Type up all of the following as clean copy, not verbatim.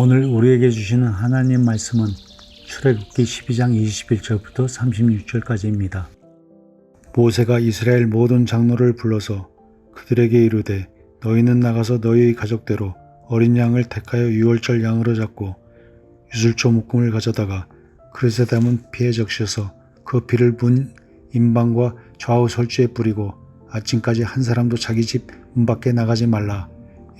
오늘 우리에게 주시는 하나님 말씀은 출애굽기 12장 21절부터 36절까지입니다. 모세가 이스라엘 모든 장로를 불러서 그들에게 이르되 너희는 나가서 너희의 가족대로 어린 양을 택하여 유월절 양으로 잡고 유술초 묶음을 가져다가 그릇에 담은 피에 적셔서 그 피를 문 임방과 좌우 설주에 뿌리고 아침까지 한 사람도 자기 집 문 밖에 나가지 말라.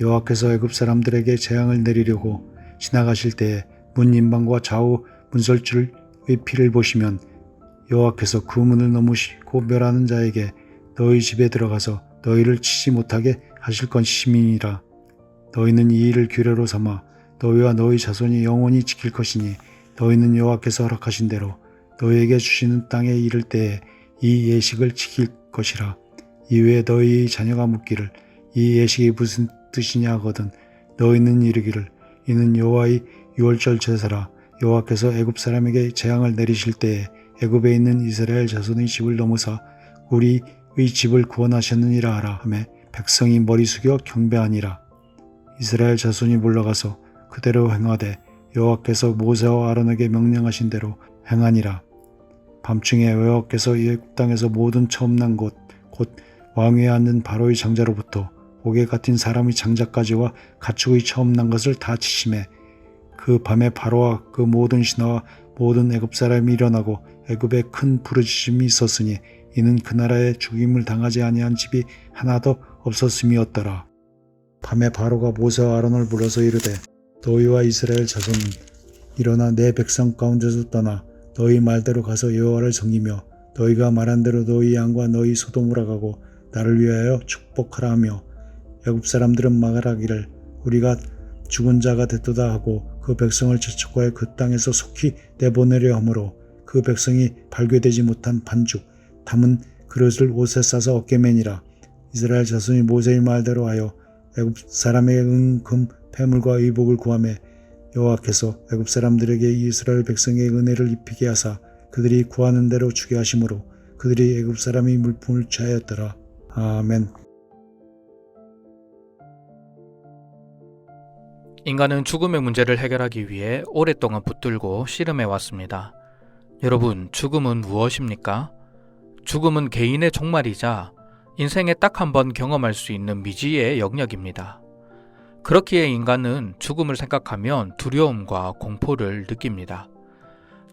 여호와께서 애굽 사람들에게 재앙을 내리려고 지나가실 때에 문 임방과 좌우 문설주의 피를 보시면 여호와께서 그 문을 넘으시고 멸하는 자에게 너희 집에 들어가서 너희를 치지 못하게 하실 것임이니라. 너희는 이 일을 규례로 삼아 너희와 너희 자손이 영원히 지킬 것이니 너희는 여호와께서 허락하신 대로 너희에게 주시는 땅에 이를 때에 이 예식을 지킬 것이라. 이후에 너희의 자녀가 묻기를 이 예식이 무슨 뜻이냐 하거든 너희는 이르기를 이는 여호와의 유월절 제사라. 여호와께서 애굽 사람에게 재앙을 내리실 때에 애굽에 있는 이스라엘 자손의 집을 넘으사 우리의 집을 구원하셨느니라 하라 하매 백성이 머리 숙여 경배하니라. 이스라엘 자손이 물러가서 그대로 행하되 여호와께서 모세와 아론에게 명령하신 대로 행하니라. 밤중에 여호와께서 애굽 땅에서 모든 처음 난 곧 왕위에 앉는 바로의 장자로부터 옥에 갇힌 사람의 장자까지와 가축의 처음 난 것을 다 치심해 그 밤에 바로와 그 모든 신하와 모든 애굽 사람이 일어나고 애굽에 큰 부르짖음이 있었으니 이는 그 나라에 죽임을 당하지 아니한 집이 하나도 없었음이었더라. 밤에 바로가 모세와 아론을 불러서 이르되 너희와 이스라엘 자손은 일어나 내 백성 가운데서 떠나 너희 말대로 가서 여호와를 섬기며 너희가 말한 대로 너희 양과 너희 소돔으로 가고 나를 위하여 축복하라 하며 애굽 사람들은 말하기를 우리가 죽은 자가 됐도다 하고 그 백성을 재촉하여 그 땅에서 속히 내보내려 하므로 그 백성이 발견되지 못한 반죽 담은 그릇을 옷에 싸서 어깨 매니라. 이스라엘 자손이 모세의 말대로 하여 애굽 사람에게 은금 패물과 의복을 구하매 여호와께서 애굽 사람들에게 이스라엘 백성의 은혜를 입히게 하사 그들이 구하는 대로 주게 하심으로 그들이 애굽 사람의 물품을 취하였더라. 아멘. 인간은 죽음의 문제를 해결하기 위해 오랫동안 붙들고 씨름해 왔습니다. 여러분, 죽음은 무엇입니까? 죽음은 개인의 종말이자 인생에 딱 한 번 경험할 수 있는 미지의 영역입니다. 그렇기에 인간은 죽음을 생각하면 두려움과 공포를 느낍니다.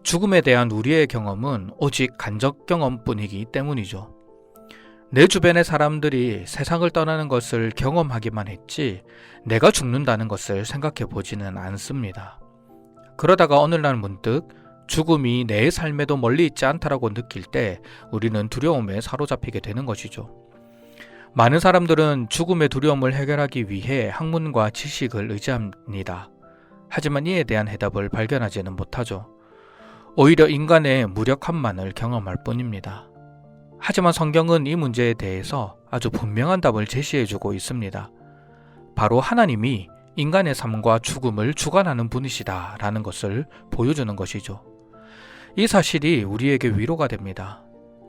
죽음에 대한 우리의 경험은 오직 간접 경험뿐이기 때문이죠. 내 주변의 사람들이 세상을 떠나는 것을 경험하기만 했지 내가 죽는다는 것을 생각해 보지는 않습니다. 그러다가 어느 날 문득 죽음이 내 삶에도 멀리 있지 않다라고 느낄 때 우리는 두려움에 사로잡히게 되는 것이죠. 많은 사람들은 죽음의 두려움을 해결하기 위해 학문과 지식을 의지합니다. 하지만 이에 대한 해답을 발견하지는 못하죠. 오히려 인간의 무력함만을 경험할 뿐입니다. 하지만 성경은 이 문제에 대해서 아주 분명한 답을 제시해주고 있습니다. 바로 하나님이 인간의 삶과 죽음을 주관하는 분이시다 라는 것을 보여주는 것이죠. 이 사실이 우리에게 위로가 됩니다.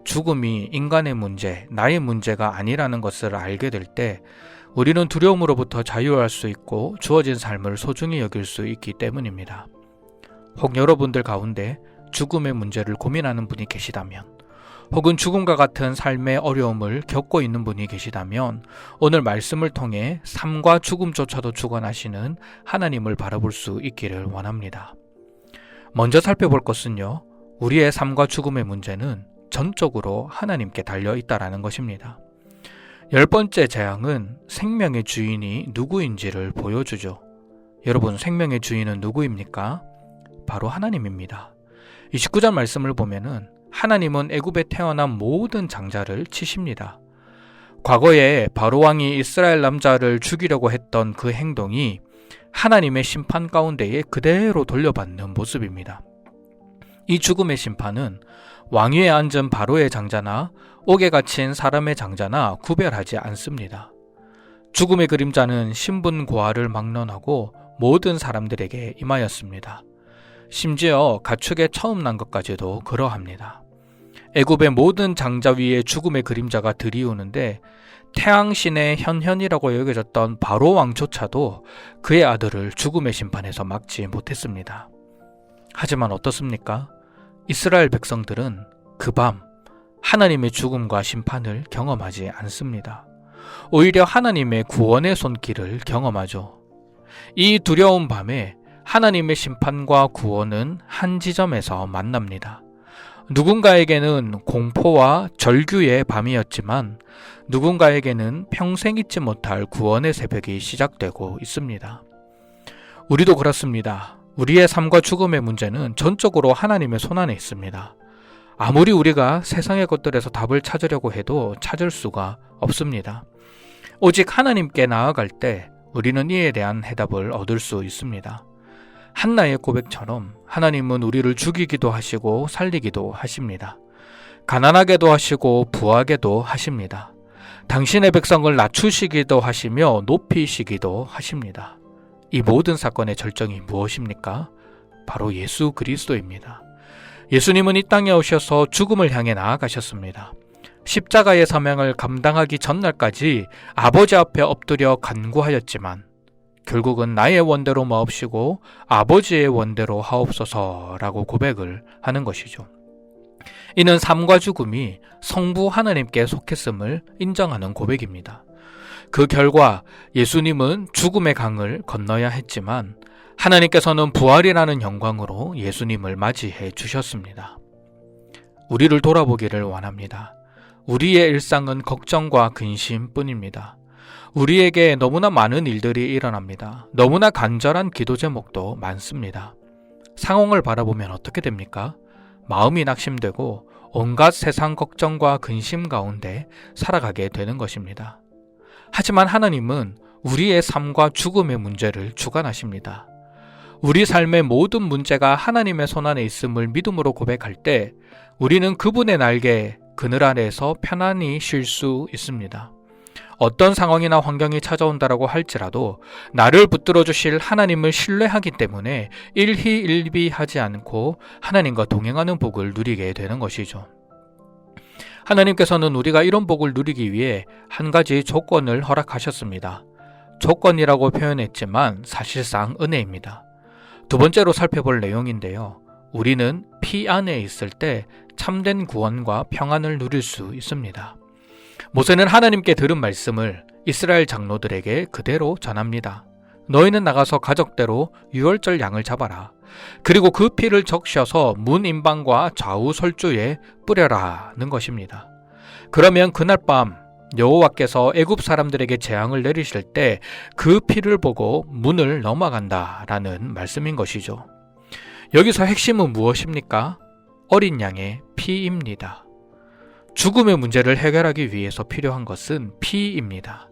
죽음이 인간의 문제, 나의 문제가 아니라는 것을 알게 될 때 우리는 두려움으로부터 자유할 수 있고 주어진 삶을 소중히 여길 수 있기 때문입니다. 혹 여러분들 가운데 죽음의 문제를 고민하는 분이 계시다면 혹은 죽음과 같은 삶의 어려움을 겪고 있는 분이 계시다면 오늘 말씀을 통해 삶과 죽음조차도 주관하시는 하나님을 바라볼 수 있기를 원합니다. 먼저 살펴볼 것은요, 우리의 삶과 죽음의 문제는 전적으로 하나님께 달려 있다라는 것입니다. 10번째 재앙은 생명의 주인이 누구인지를 보여주죠. 여러분, 생명의 주인은 누구입니까? 바로 하나님입니다. 29절 말씀을 보면은 하나님은 애굽에 태어난 모든 장자를 치십니다. 과거에 바로왕이 이스라엘 남자를 죽이려고 했던 그 행동이 하나님의 심판 가운데에 그대로 돌려받는 모습입니다. 이 죽음의 심판은 왕위에 앉은 바로의 장자나 옥에 갇힌 사람의 장자나 구별하지 않습니다. 죽음의 그림자는 신분 고하를 막론하고 모든 사람들에게 임하였습니다. 심지어 가축의 처음 난 것까지도 그러합니다. 애굽의 모든 장자 위에 죽음의 그림자가 들이우는데 태양신의 현현이라고 여겨졌던 바로 왕조차도 그의 아들을 죽음의 심판에서 막지 못했습니다. 하지만 어떻습니까? 이스라엘 백성들은 그 밤 하나님의 죽음과 심판을 경험하지 않습니다. 오히려 하나님의 구원의 손길을 경험하죠. 이 두려운 밤에 하나님의 심판과 구원은 한 지점에서 만납니다. 누군가에게는 공포와 절규의 밤이었지만 누군가에게는 평생 잊지 못할 구원의 새벽이 시작되고 있습니다. 우리도 그렇습니다. 우리의 삶과 죽음의 문제는 전적으로 하나님의 손안에 있습니다. 아무리 우리가 세상의 것들에서 답을 찾으려고 해도 찾을 수가 없습니다. 오직 하나님께 나아갈 때 우리는 이에 대한 해답을 얻을 수 있습니다. 한나의 고백처럼 하나님은 우리를 죽이기도 하시고 살리기도 하십니다. 가난하게도 하시고 부하게도 하십니다. 당신의 백성을 낮추시기도 하시며 높이시기도 하십니다. 이 모든 사건의 절정이 무엇입니까? 바로 예수 그리스도입니다. 예수님은 이 땅에 오셔서 죽음을 향해 나아가셨습니다. 십자가의 사명을 감당하기 전날까지 아버지 앞에 엎드려 간구하였지만 결국은 나의 원대로 마옵시고 아버지의 원대로 하옵소서라고 고백을 하는 것이죠. 이는 삶과 죽음이 성부 하나님께 속했음을 인정하는 고백입니다. 그 결과 예수님은 죽음의 강을 건너야 했지만 하나님께서는 부활이라는 영광으로 예수님을 맞이해 주셨습니다. 우리를 돌아보기를 원합니다. 우리의 일상은 걱정과 근심뿐입니다. 우리에게 너무나 많은 일들이 일어납니다. 너무나 간절한 기도 제목도 많습니다. 상황을 바라보면 어떻게 됩니까? 마음이 낙심되고 온갖 세상 걱정과 근심 가운데 살아가게 되는 것입니다. 하지만 하나님은 우리의 삶과 죽음의 문제를 주관하십니다. 우리 삶의 모든 문제가 하나님의 손안에 있음을 믿음으로 고백할 때 우리는 그분의 날개, 그늘 아래에서 편안히 쉴 수 있습니다. 어떤 상황이나 환경이 찾아온다라고 할지라도 나를 붙들어 주실 하나님을 신뢰하기 때문에 일희일비하지 않고 하나님과 동행하는 복을 누리게 되는 것이죠. 하나님께서는 우리가 이런 복을 누리기 위해 한 가지 조건을 허락하셨습니다. 조건이라고 표현했지만 사실상 은혜입니다. 두 번째로 살펴볼 내용인데요. 우리는 피 안에 있을 때 참된 구원과 평안을 누릴 수 있습니다. 모세는 하나님께 들은 말씀을 이스라엘 장로들에게 그대로 전합니다. 너희는 나가서 가족대로 유월절 양을 잡아라. 그리고 그 피를 적셔서 문 임방과 좌우 설주에 뿌려라는 것입니다. 그러면 그날 밤 여호와께서 애굽 사람들에게 재앙을 내리실 때 그 피를 보고 문을 넘어간다라는 말씀인 것이죠. 여기서 핵심은 무엇입니까? 어린 양의 피입니다. 죽음의 문제를 해결하기 위해서 필요한 것은 피입니다.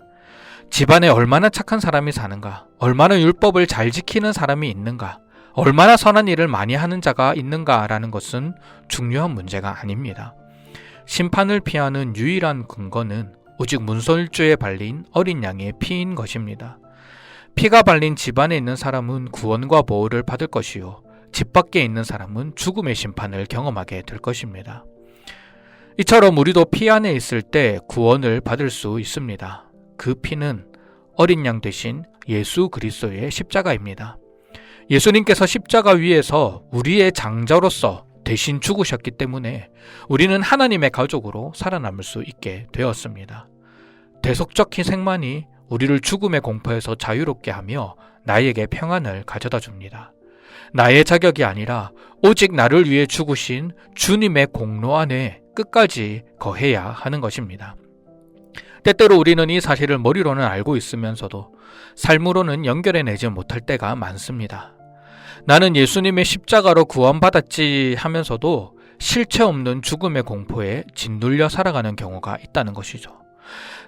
집안에 얼마나 착한 사람이 사는가, 얼마나 율법을 잘 지키는 사람이 있는가, 얼마나 선한 일을 많이 하는 자가 있는가라는 것은 중요한 문제가 아닙니다. 심판을 피하는 유일한 근거는 오직 문설주에 발린 어린 양의 피인 것입니다. 피가 발린 집안에 있는 사람은 구원과 보호를 받을 것이요, 집 밖에 있는 사람은 죽음의 심판을 경험하게 될 것입니다. 이처럼 우리도 피 안에 있을 때 구원을 받을 수 있습니다. 그 피는 어린 양 대신 예수 그리스도의 십자가입니다. 예수님께서 십자가 위에서 우리의 장자로서 대신 죽으셨기 때문에 우리는 하나님의 가족으로 살아남을 수 있게 되었습니다. 대속적 희생만이 우리를 죽음의 공포에서 자유롭게 하며 나에게 평안을 가져다 줍니다. 나의 자격이 아니라 오직 나를 위해 죽으신 주님의 공로 안에 끝까지 거해야 하는 것입니다. 때때로 우리는 이 사실을 머리로는 알고 있으면서도 삶으로는 연결해내지 못할 때가 많습니다. 나는 예수님의 십자가로 구원받았지 하면서도 실체 없는 죽음의 공포에 짓눌려 살아가는 경우가 있다는 것이죠.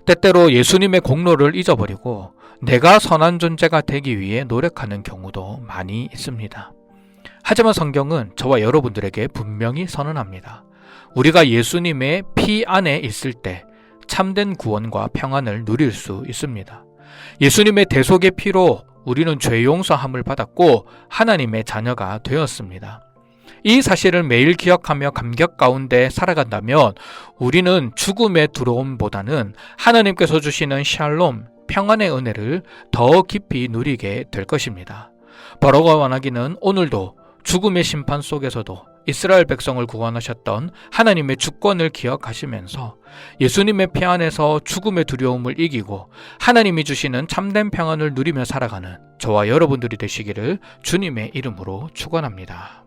때때로 예수님의 공로를 잊어버리고 내가 선한 존재가 되기 위해 노력하는 경우도 많이 있습니다. 하지만 성경은 저와 여러분들에게 분명히 선언합니다. 우리가 예수님의 피 안에 있을 때 참된 구원과 평안을 누릴 수 있습니다. 예수님의 대속의 피로 우리는 죄 용서함을 받았고 하나님의 자녀가 되었습니다. 이 사실을 매일 기억하며 감격 가운데 살아간다면 우리는 죽음의 두려움보다는 하나님께서 주시는 샬롬, 평안의 은혜를 더 깊이 누리게 될 것입니다. 바로가 원하기는 오늘도 죽음의 심판 속에서도 이스라엘 백성을 구원하셨던 하나님의 주권을 기억하시면서 예수님의 피 안에서 죽음의 두려움을 이기고 하나님이 주시는 참된 평안을 누리며 살아가는 저와 여러분들이 되시기를 주님의 이름으로 축원합니다.